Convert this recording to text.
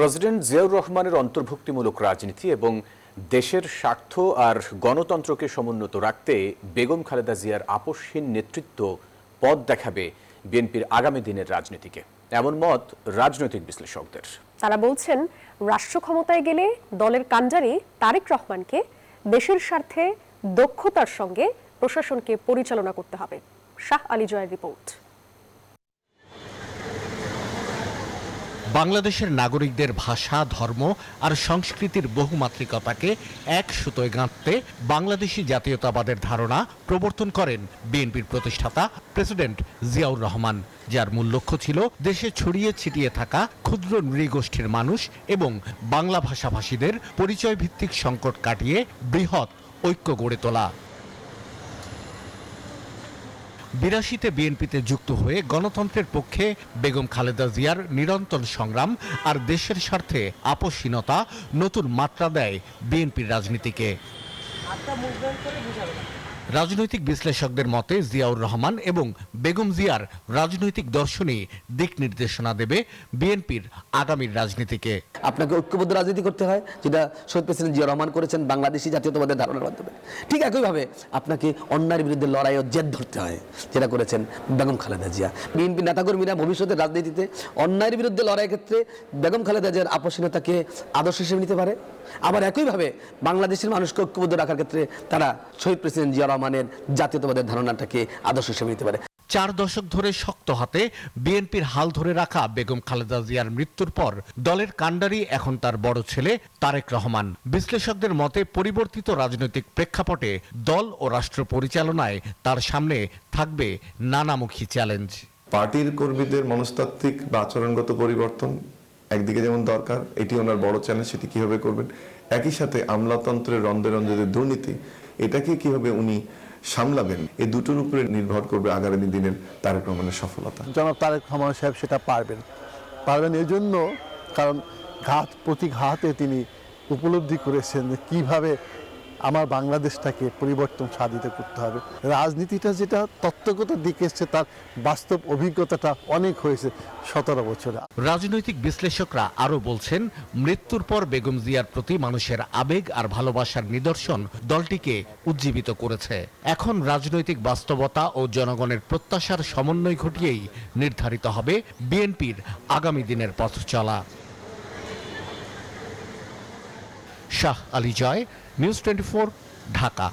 President Ziaur রহমানের অন্তর্ভুক্তিমূলক রাজনীতি এবং দেশের স্বার্থ আর গণতন্ত্রকে সমুন্নত রাখতে বেগম খালেদা জিয়ার আপসহীন নেতৃত্ব পথ দেখাবে বিএনপির আগামী দিনের রাজনীতিকে, এমন মত রাজনৈতিক বিশ্লেষকদের। তারা বলছেন, রাষ্ট্র ক্ষমতায় গেলে দলের কান্ডারি তারেক রহমানকে দেশের স্বার্থে দক্ষতার সঙ্গে প্রশাসনকে পরিচালনা করতে হবে। শাহ আলী জয়ের রিপোর্ট। বাংলাদেশের নাগরিকদের ভাষা, ধর্ম আর সংস্কৃতির বহুমাত্রিকতাকে এক সুতোয় গাঁথতে বাংলাদেশি জাতীয়তাবাদের ধারণা প্রবর্তন করেন বিএনপির প্রতিষ্ঠাতা প্রেসিডেন্ট জিয়াউর রহমান, যার মূল লক্ষ্য ছিল দেশে ছড়িয়ে ছিটিয়ে থাকা ক্ষুদ্র নৃগোষ্ঠীর মানুষ এবং বাংলা ভাষাভাষীদের পরিচয়ভিত্তিক সংকট কাটিয়ে বৃহৎ ঐক্য গড়ে তোলা। ৮২-তে বিএনপিতে যুক্ত হয়ে গণতন্ত্রের পক্ষে বেগম খালেদা জিয়ার নিরন্তর সংগ্রাম আর দেশের স্বার্থে আপোষহীনতা নতুন মাত্রা দেয় বিএনপির রাজনীতিকে। রাজনৈতিক বিশ্লেষকদের মতে জিয়াউর রহমান এবং বেগম জিয়ার রাজনৈতিক দর্শনই দিক নির্দেশনা দেবে বিএনপির আগামীর রাজনীতিকে। আপনাকে ঐক্যবদ্ধ রাজনীতি করতে হয়, যেটা শহীদ প্রেসিডেন্ট জিয়া রহমান করেছেন বাংলাদেশি জাতীয়তাবাদের ধারণার মাধ্যমে। ঠিক একইভাবে আপনাকে অন্যায়ের বিরুদ্ধে লড়াই ও জেদ ধরতে হয়, যেটা করেছেন বেগম খালেদা জিয়া। বিএনপি নেতাকর্মীরা ভবিষ্যতের রাজনীতিতে অন্যায়ের বিরুদ্ধে লড়াইয়ের ক্ষেত্রে বেগম খালেদা জিয়ার আপসহীনতাকে আদর্শ হিসেবে নিতে পারে। আবার একইভাবে বাংলাদেশের মানুষকে ঐক্যবদ্ধ রাখার ক্ষেত্রে তারা শহীদ প্রেসিডেন্ট জিয়া রহমানের জাতীয়তাবাদের ধারণাটাকে আদর্শ হিসেবে নিতে পারে। ৪ দশক ধরে শক্ত হাতে বিএনপির হাল ধরে রাখা বেগম খালেদা জিয়ার মৃত্যুর পর দলের কান্ডারি এখন তার বড় ছেলে তারেক রহমান। বিশ্লেষকদের মতে পরিবর্তিত রাজনৈতিক প্রেক্ষাপটে দল ও রাষ্ট্র পরিচালনায় তার সামনে থাকবে নানামুখী চ্যালেঞ্জ। পার্টির কর্মীদের মনস্তাত্ত্বিক বা আচরণগত পরিবর্তন একদিকে যেমন দরকার, এটি ওনার বড় চ্যালেঞ্জ, সেটি কিভাবে করবেন। একই সাথে আমলাতন্ত্রের রন্ধে রন্ধে যে দুর্নীতি, এটাকে কিভাবে উনি সামলাবেন, এই দুটোর উপরে নির্ভর করবে আগামী দিনের তারেক রহমানের সফলতা। জনাব তারেক রহমান সাহেব সেটা পারবেন এই জন্য, কারণ ঘাত প্রতি ঘাতে তিনি উপলব্ধি করেছেন যে কীভাবে আমার বাংলাদেশটাকে পরিবর্তন সাধিত করতে হবে। রাজনীতিটা যেটা তত্ত্বগত দিকে এসছে, তার বাস্তব অভিজ্ঞতাটা অনেক হয়েছে 17 বছরে। রাজনৈতিক বিশ্লেষকরা আরও বলছেন, মৃত্যুর পর বেগম জিয়ার প্রতি মানুষের আবেগ আর ভালোবাসার নিদর্শন দলটিকে উজ্জীবিত করেছে। এখন রাজনৈতিক বাস্তবতা ও জনগণের প্রত্যাশার সমন্বয় ঘটিয়েই নির্ধারিত হবে বিএনপির আগামী দিনের পথ চলা। শাহ আলী জয়, নিউজ 24, ঢাকা।